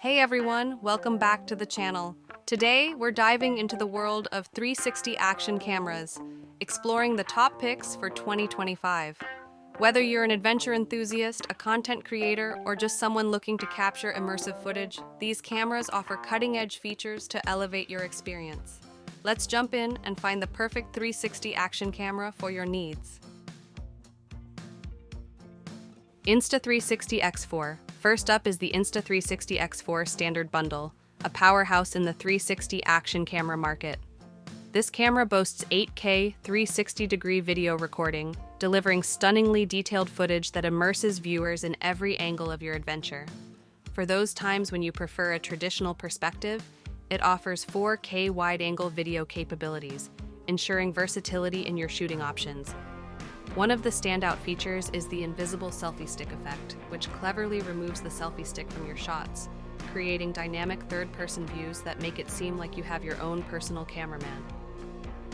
Hey everyone, welcome back to the channel. Today, we're diving into the world of 360 action cameras, exploring the top picks for 2025. Whether you're an adventure enthusiast, a content creator, or just someone looking to capture immersive footage, these cameras offer cutting-edge features to elevate your experience. Let's jump in and find the perfect 360 action camera for your needs. Insta360 X4. First up is the Insta360 X4 Standard Bundle, a powerhouse in the 360 action camera market. This camera boasts 8K 360-degree video recording, delivering stunningly detailed footage that immerses viewers in every angle of your adventure. For those times when you prefer a traditional perspective, it offers 4K wide-angle video capabilities, ensuring versatility in your shooting options. One of the standout features is the invisible selfie stick effect, which cleverly removes the selfie stick from your shots, creating dynamic third-person views that make it seem like you have your own personal cameraman.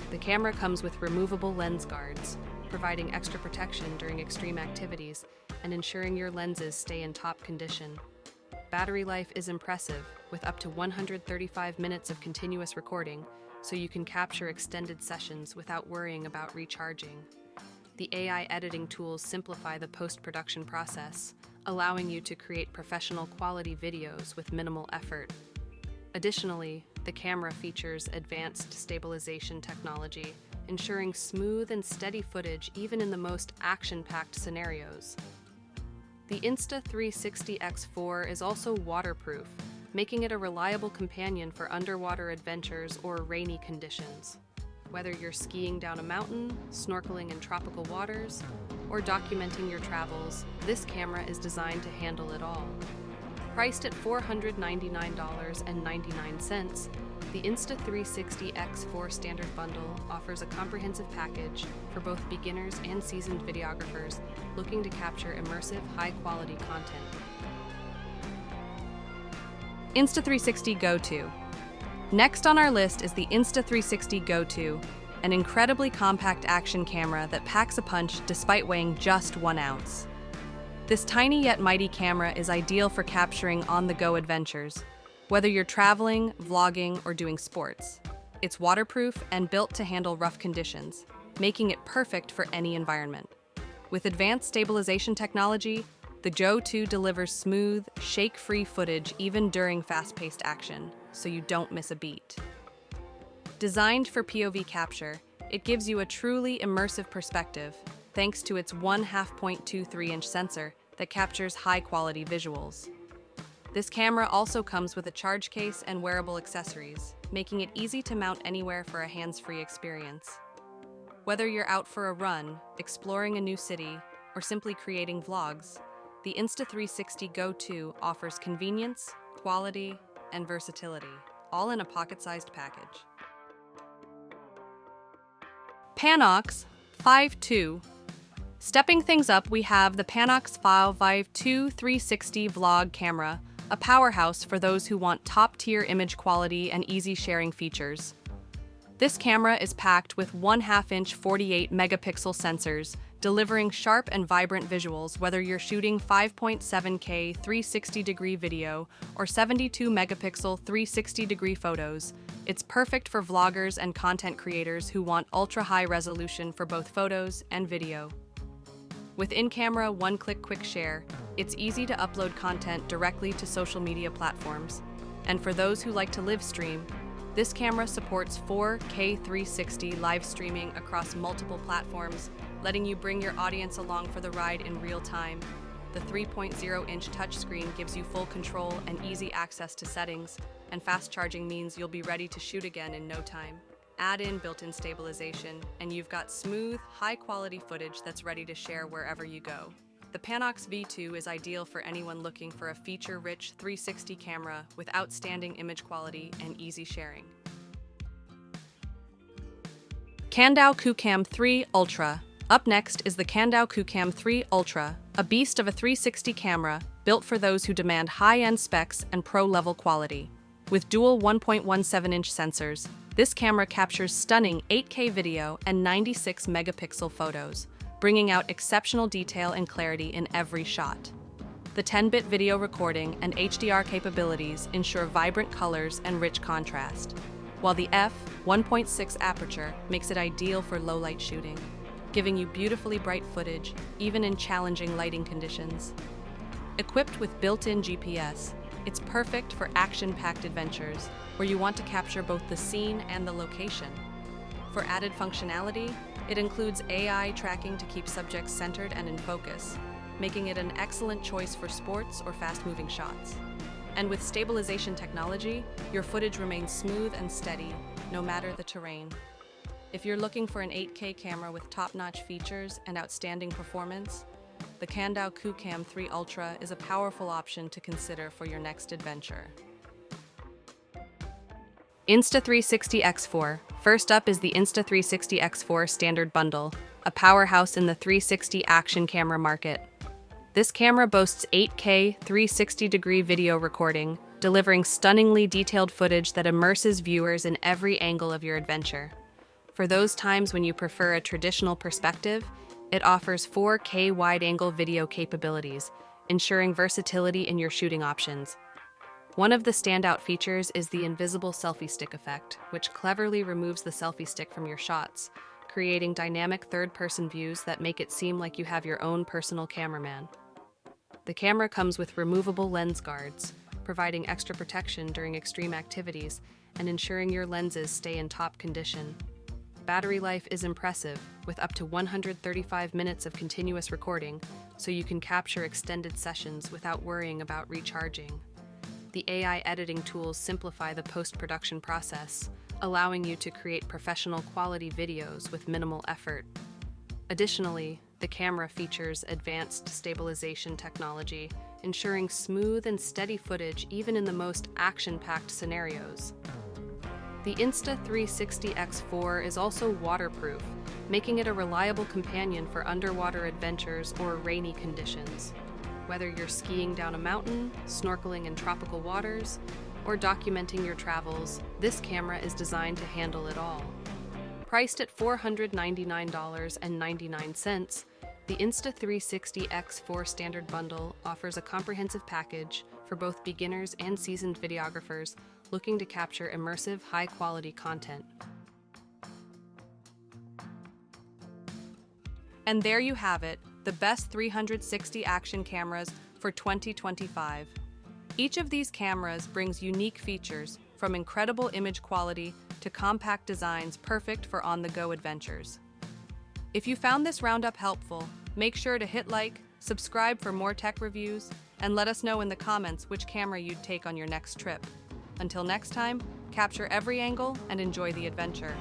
The camera comes with removable lens guards, providing extra protection during extreme activities and ensuring your lenses stay in top condition. Battery life is impressive, with up to 135 minutes of continuous recording, so you can capture extended sessions without worrying about recharging. The AI editing tools simplify the post-production process, allowing you to create professional quality videos with minimal effort. Additionally, the camera features advanced stabilization technology, ensuring smooth and steady footage even in the most action-packed scenarios. The Insta360 X4 is also waterproof, making it a reliable companion for underwater adventures or rainy conditions. Whether you're skiing down a mountain, snorkeling in tropical waters, or documenting your travels, this camera is designed to handle it all. Priced at $499.99, the Insta360 X4 Standard Bundle offers a comprehensive package for both beginners and seasoned videographers looking to capture immersive, high-quality content. Insta360 GO 2. Next on our list is the Insta360 GO 2, an incredibly compact action camera that packs a punch despite weighing just 1 ounce. This tiny yet mighty camera is ideal for capturing on-the-go adventures, whether you're traveling, vlogging, or doing sports. It's waterproof and built to handle rough conditions, making it perfect for any environment. With advanced stabilization technology, the GO 2 delivers smooth, shake-free footage even during fast-paced action, so you don't miss a beat. Designed for POV capture, it gives you a truly immersive perspective thanks to its 1/2.23-inch sensor that captures high-quality visuals. This camera also comes with a charge case and wearable accessories, making it easy to mount anywhere for a hands-free experience. Whether you're out for a run, exploring a new city, or simply creating vlogs, the Insta360 GO 2 offers convenience, quality, and versatility, all in a pocket-sized package. PANOX 5.2. Stepping things up, we have the PANOX 5.2 360 vlog camera, a powerhouse for those who want top-tier image quality and easy sharing features. This camera is packed with 1/2-inch 48-megapixel sensors, delivering sharp and vibrant visuals whether you're shooting 5.7K 360-degree video or 72-megapixel 360-degree photos. It's perfect for vloggers and content creators who want ultra-high resolution for both photos and video. With in-camera one-click quick share, it's easy to upload content directly to social media platforms. And for those who like to live stream, this camera supports 4K 360 live streaming across multiple platforms, letting you bring your audience along for the ride in real time. The 3.0-inch touchscreen gives you full control and easy access to settings, and fast charging means you'll be ready to shoot again in no time. Add in built-in stabilization, and you've got smooth, high-quality footage that's ready to share wherever you go. The PANOX V2 is ideal for anyone looking for a feature-rich 360 camera with outstanding image quality and easy sharing. KanDao QooCam 3 Ultra. Up next is the KanDao QooCam 3 Ultra, a beast of a 360 camera built for those who demand high-end specs and pro-level quality. With dual 1.17-inch sensors, this camera captures stunning 8K video and 96-megapixel photos, bringing out exceptional detail and clarity in every shot. The 10-bit video recording and HDR capabilities ensure vibrant colors and rich contrast, while the f1.6 aperture makes it ideal for low-light shooting, giving you beautifully bright footage even in challenging lighting conditions. Equipped with built-in GPS, it's perfect for action-packed adventures where you want to capture both the scene and the location. For added functionality, it includes AI tracking to keep subjects centered and in focus, making it an excellent choice for sports or fast-moving shots. And with stabilization technology, your footage remains smooth and steady, no matter the terrain. If you're looking for an 8K camera with top-notch features and outstanding performance, the KanDao QooCam 3 Ultra is a powerful option to consider for your next adventure. Insta360 X4. First up is the Insta360 X4 Standard Bundle, a powerhouse in the 360 action camera market. This camera boasts 8K 360-degree video recording, delivering stunningly detailed footage that immerses viewers in every angle of your adventure. For those times when you prefer a traditional perspective, it offers 4K wide-angle video capabilities, ensuring versatility in your shooting options. One of the standout features is the invisible selfie stick effect, which cleverly removes the selfie stick from your shots, creating dynamic third-person views that make it seem like you have your own personal cameraman. The camera comes with removable lens guards, providing extra protection during extreme activities and ensuring your lenses stay in top condition. Battery life is impressive, with up to 135 minutes of continuous recording, so you can capture extended sessions without worrying about recharging. The AI editing tools simplify the post-production process, allowing you to create professional quality videos with minimal effort. Additionally, the camera features advanced stabilization technology, ensuring smooth and steady footage even in the most action-packed scenarios. The Insta360 X4 is also waterproof, making it a reliable companion for underwater adventures or rainy conditions. Whether you're skiing down a mountain, snorkeling in tropical waters, or documenting your travels, this camera is designed to handle it all. Priced at $499.99, the Insta360 X4 Standard Bundle offers a comprehensive package for both beginners and seasoned videographers looking to capture immersive, high-quality content. And there you have it, the best 360 action cameras for 2025. Each of these cameras brings unique features, from incredible image quality to compact designs perfect for on-the-go adventures. If you found this roundup helpful, make sure to hit like, subscribe for more tech reviews, and let us know in the comments which camera you'd take on your next trip. Until next time, capture every angle and enjoy the adventure.